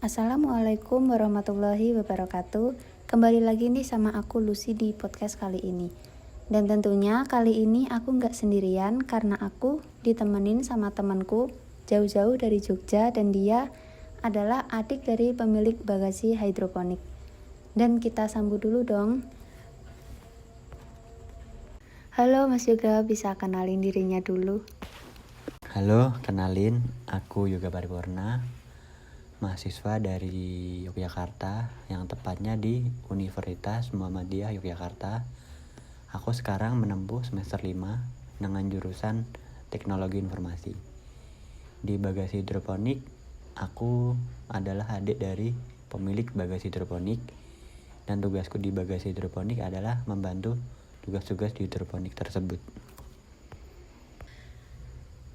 Assalamualaikum warahmatullahi wabarakatuh. Kembali lagi nih sama aku Lucy di podcast kali ini. Dan tentunya kali ini aku nggak sendirian karena aku ditemenin sama temanku jauh-jauh dari Jogja dan dia adalah adik dari pemilik bagasi hidroponik. Dan kita sambut dulu dong. Halo Mas Yoga, bisa kenalin dirinya dulu? Halo, kenalin, aku Yoga Paripurna, mahasiswa dari Yogyakarta, yang tepatnya di Universitas Muhammadiyah Yogyakarta. Aku sekarang menempuh semester 5 dengan jurusan Teknologi Informasi. Di bagasi hidroponik, aku adalah adik dari pemilik bagasi hidroponik, dan tugasku di bagasi hidroponik adalah membantu tugas-tugas di hidroponik tersebut.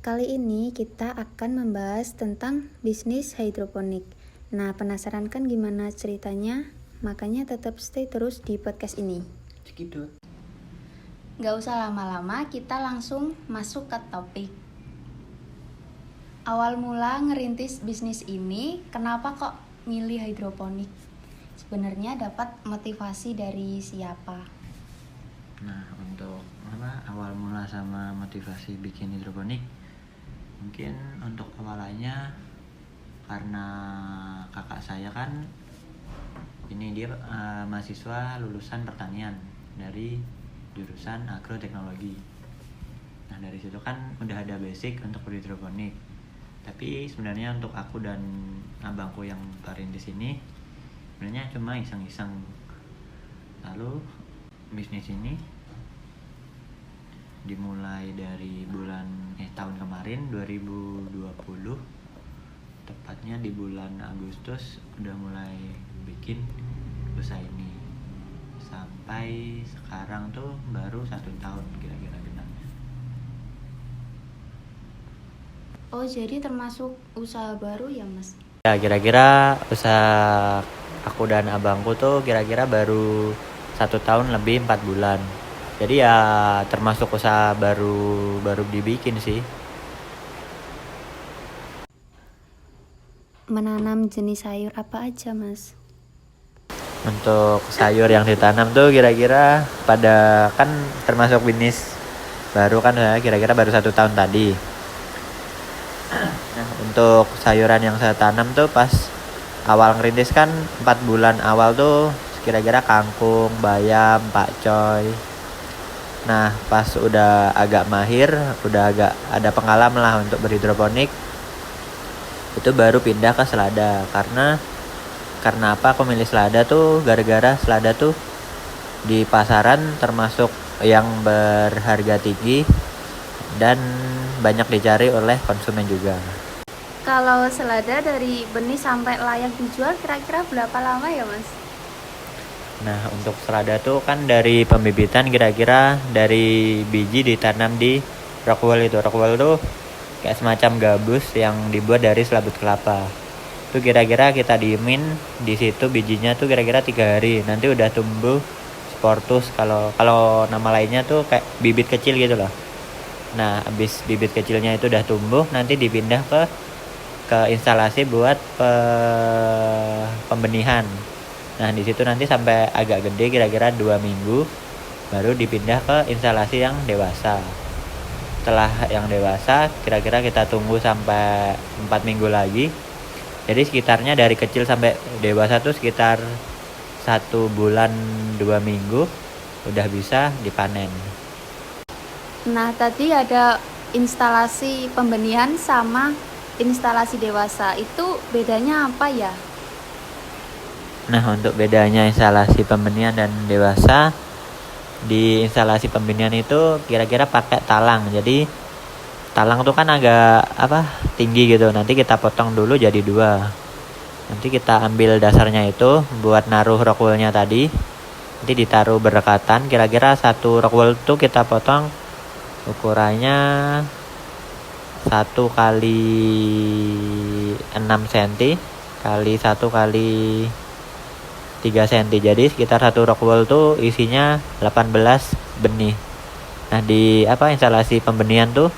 Kali ini kita akan membahas tentang bisnis hidroponik. Nah, penasaran kan gimana ceritanya? Makanya tetap stay terus di podcast ini. Segitu. Gak usah lama-lama, kita langsung masuk ke topik. Awal mula ngerintis bisnis ini, kenapa kok milih hidroponik? Sebenarnya dapat motivasi dari siapa? Nah, untuk awal mula sama motivasi bikin hidroponik, mungkin untuk awalannya karena kakak saya kan dia mahasiswa lulusan pertanian dari jurusan agroteknologi. Nah, dari situ kan udah ada basic untuk berhidroponik. Tapi sebenarnya untuk aku dan abangku yang perintis ini sebenarnya cuma iseng-iseng. Lalu bisnis ini dimulai dari tahun kemarin 2020, tepatnya di bulan Agustus udah mulai bikin usaha ini. Sampai sekarang tuh baru 1 tahun kira-kira genapnya. Oh, jadi termasuk usaha baru ya, Mas? Ya, kira-kira usaha aku dan abangku tuh kira-kira baru 1 tahun lebih 4 bulan. Jadi ya termasuk usaha baru dibikin sih. Menanam jenis sayur apa aja, Mas? Untuk sayur yang ditanam tuh kira-kira pada kan termasuk bisnis baru kan ya, kira-kira baru 1 tahun tadi. Nah, untuk sayuran yang saya tanam tuh pas awal ngerintis kan 4 bulan awal tuh kira-kira kangkung, bayam, pakcoy. Nah, pas udah agak mahir, udah agak ada pengalaman lah untuk berhidroponik, itu baru pindah ke selada. Karena apa aku milih selada tuh, gara-gara selada tuh di pasaran termasuk yang berharga tinggi dan banyak dicari oleh konsumen juga. Kalau selada dari benih sampai layak dijual kira-kira berapa lama ya, Mas? Nah, untuk selada tuh kan dari pembibitan kira-kira dari biji ditanam di rockwool itu. Rockwool tuh kayak semacam gabus yang dibuat dari selabut kelapa. Itu kira-kira kita diemin di situ bijinya tuh kira-kira 3 hari. Nanti udah tumbuh sportus, kalau nama lainnya tuh kayak bibit kecil gitu loh. Nah, habis bibit kecilnya itu udah tumbuh, nanti dipindah ke instalasi buat pembenihan. Nah, di situ nanti sampai agak gede kira-kira 2 minggu baru dipindah ke instalasi yang dewasa. Setelah yang dewasa kira-kira kita tunggu sampai 4 minggu lagi. Jadi sekitarnya dari kecil sampai dewasa tuh sekitar 1 bulan 2 minggu udah bisa dipanen. Nah, tadi ada instalasi pembenihan sama instalasi dewasa. Itu bedanya apa ya? Nah, untuk bedanya instalasi pembenihan dan dewasa, di instalasi pembenihan itu kira-kira pakai talang. Jadi talang tuh kan agak tinggi gitu. Nanti kita potong dulu jadi 2. Nanti kita ambil dasarnya itu buat naruh rockwoolnya tadi. Nanti ditaruh berdekatan. Kira-kira 1 rockwool tuh kita potong ukurannya 1 kali 6 cm kali 1 kali 3 cm. Jadi sekitar 1 rockwool tuh isinya 18 benih. Nah, di instalasi pembenihan tuh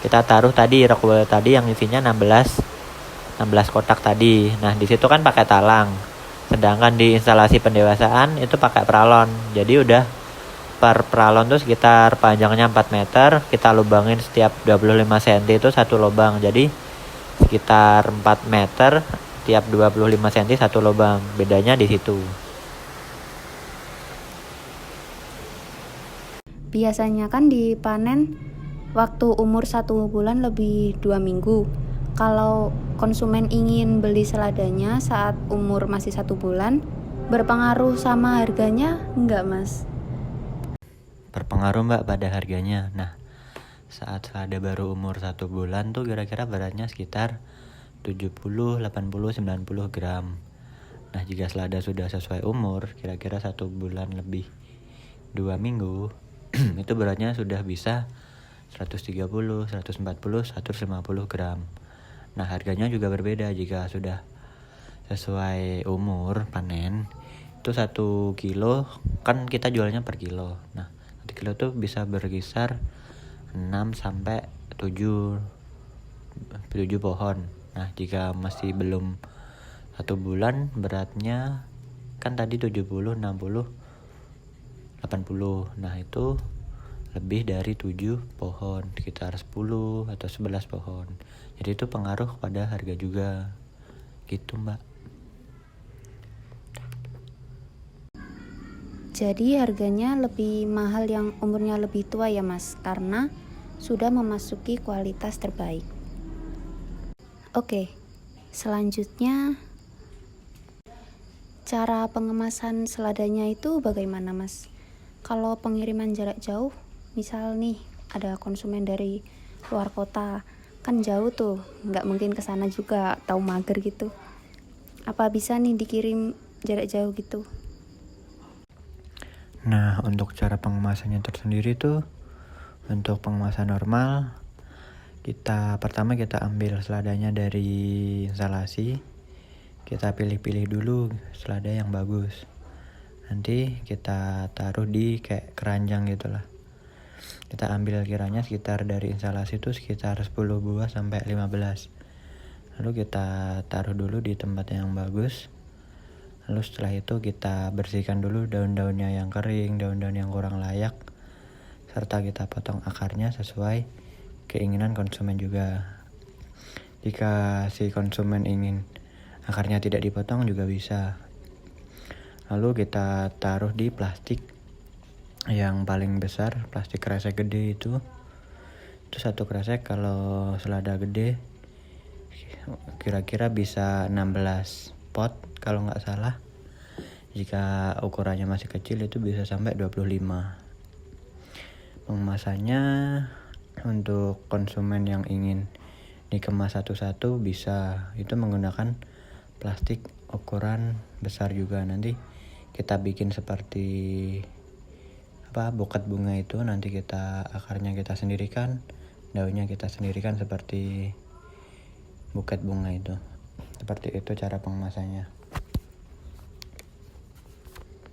kita taruh tadi rockwool tadi yang isinya 16 16 kotak tadi. Nah, di situ kan pakai talang. Sedangkan di instalasi pendewasaan itu pakai pralon. Jadi udah per pralon tuh sekitar panjangnya 4 meter, kita lubangin setiap 25 cm itu satu lubang. Jadi sekitar 4 meter tiap 25 cm satu lubang. Bedanya di situ. Biasanya kan dipanen waktu umur 1 bulan lebih 2 minggu. Kalau konsumen ingin beli seladanya saat umur masih 1 bulan, berpengaruh sama harganya enggak, Mas? Berpengaruh Mbak pada harganya. Nah, saat selada baru umur 1 bulan tuh kira-kira beratnya sekitar 70, 80, 90 gram. Nah, jika selada sudah sesuai umur, kira-kira 1 bulan lebih 2 minggu, itu beratnya sudah bisa 130, 140, 150 gram. Nah, harganya juga berbeda jika sudah sesuai umur panen. Itu 1 kilo, kan kita jualnya per kilo. Nah, 1 kilo tuh bisa berkisar 6 sampai 7 pohon. Nah, jika masih belum 1 bulan, beratnya kan tadi 70, 60, 80. Nah, itu lebih dari 7 pohon, sekitar 10 atau 11 pohon. Jadi itu pengaruh pada harga juga. Gitu, Mbak. Jadi harganya lebih mahal yang umurnya lebih tua ya, Mas, karena sudah memasuki kualitas terbaik. Oke, selanjutnya cara pengemasan seladanya itu bagaimana, Mas? Kalau pengiriman jarak jauh, misal nih ada konsumen dari luar kota, kan jauh tuh, nggak mungkin kesana juga, tahu mager gitu. Apa bisa nih dikirim jarak jauh gitu? Nah, untuk cara pengemasannya tersendiri tuh, untuk pengemasan normal, pertama kita ambil seladanya dari instalasi. Kita pilih-pilih dulu selada yang bagus. Nanti kita taruh di kayak keranjang gitulah. Kita ambil kiranya sekitar dari instalasi itu sekitar 10 buah sampai 15. Lalu kita taruh dulu di tempat yang bagus. Lalu setelah itu kita bersihkan dulu daun-daunnya yang kering, daun-daun yang kurang layak, serta kita potong akarnya sesuai keinginan konsumen juga. Jika si konsumen ingin akarnya tidak dipotong juga bisa. Lalu kita taruh di plastik yang paling besar, plastik kresek gede itu. Itu 1 kresek kalau selada gede kira-kira bisa 16 pot kalau nggak salah. Jika ukurannya masih kecil itu bisa sampai 25. Pengemasannya untuk konsumen yang ingin dikemas satu-satu bisa, itu menggunakan plastik ukuran besar juga. Nanti kita bikin seperti buket bunga itu, nanti akarnya kita sendirikan, daunnya kita sendirikan seperti buket bunga itu. Seperti itu cara pengemasannya.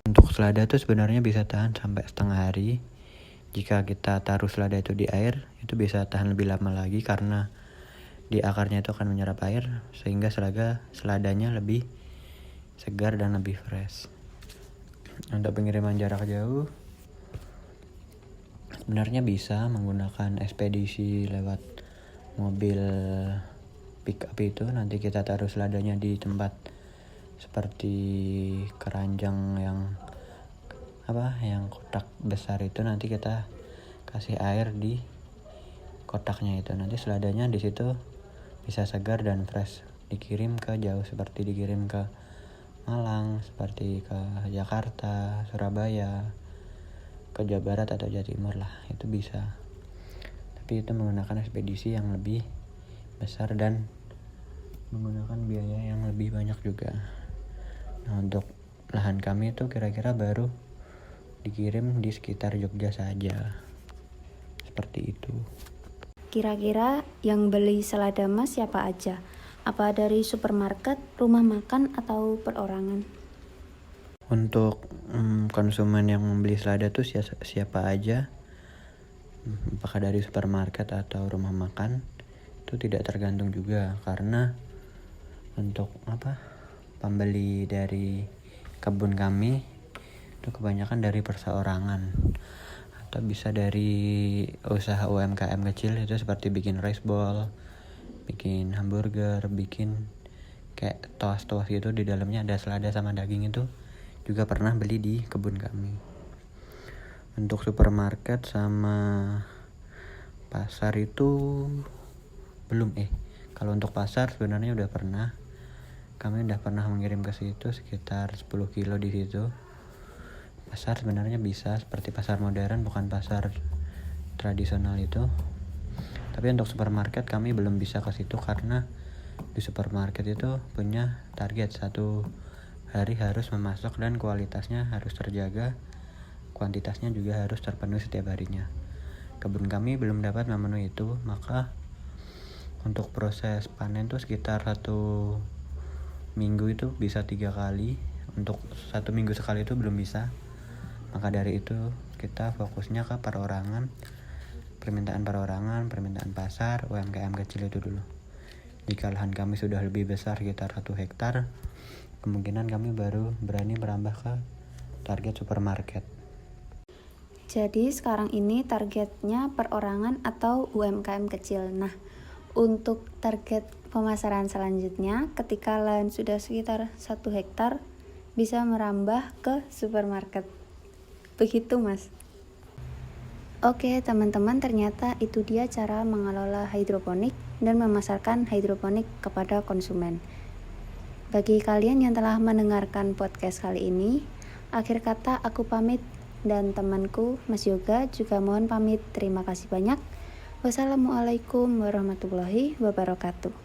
Untuk selada tuh sebenarnya bisa tahan sampai setengah hari. Jika kita taruh selada itu di air, itu bisa tahan lebih lama lagi karena di akarnya itu akan menyerap air, sehingga seladanya lebih segar dan lebih fresh. Untuk pengiriman jarak jauh, sebenarnya bisa menggunakan ekspedisi lewat mobil pick up itu. Nanti kita taruh seladanya di tempat seperti keranjang yang kotak besar itu. Nanti kita kasih air di kotaknya itu. Nanti seladanya di situ bisa segar dan fresh. Dikirim ke jauh, seperti dikirim ke Malang, seperti ke Jakarta, Surabaya, ke Jawa Barat atau Jawa Timur lah, itu bisa. Tapi itu menggunakan ekspedisi yang lebih besar dan menggunakan biaya yang lebih banyak juga. Nah, untuk lahan kami itu kira-kira baru dikirim di sekitar Jogja saja. Seperti itu. Kira-kira yang beli selada Mas siapa aja? Apa dari supermarket, rumah makan, atau perorangan? Untuk konsumen yang membeli selada tuh siapa aja, apakah dari supermarket atau rumah makan, itu tidak tergantung juga, karena Untuk pembeli dari kebun kami itu kebanyakan dari perseorangan atau bisa dari usaha UMKM kecil, itu seperti bikin rice ball, bikin hamburger, bikin kayak toast gitu, di dalamnya ada selada sama daging, itu juga pernah beli di kebun kami. Untuk supermarket sama pasar itu belum. Kalau untuk pasar sebenarnya udah pernah. Kami udah pernah mengirim ke situ sekitar 10 kilo di situ. Pasar sebenarnya bisa seperti pasar modern, bukan pasar tradisional itu. Tapi untuk supermarket kami belum bisa ke situ karena di supermarket itu punya target satu hari harus memasak dan kualitasnya harus terjaga, kuantitasnya juga harus terpenuhi setiap harinya. Kebun kami belum dapat memenuhi itu, maka untuk proses panen tuh sekitar 1 minggu itu bisa 3 kali. Untuk 1 minggu sekali itu belum bisa. Maka dari itu kita fokusnya ke perorangan, permintaan pasar, UMKM kecil itu dulu. Jika lahan kami sudah lebih besar sekitar 1 hektar, kemungkinan kami baru berani merambah ke target supermarket. Jadi sekarang ini targetnya perorangan atau UMKM kecil. Nah, untuk target pemasaran selanjutnya, ketika lahan sudah sekitar 1 hektar, bisa merambah ke supermarket. Begitu, Mas. Oke, teman-teman, ternyata itu dia cara mengelola hidroponik dan memasarkan hidroponik kepada konsumen. Bagi kalian yang telah mendengarkan podcast kali ini, akhir kata aku pamit dan temanku Mas Yoga juga mohon pamit. Terima kasih banyak. Wassalamualaikum warahmatullahi wabarakatuh.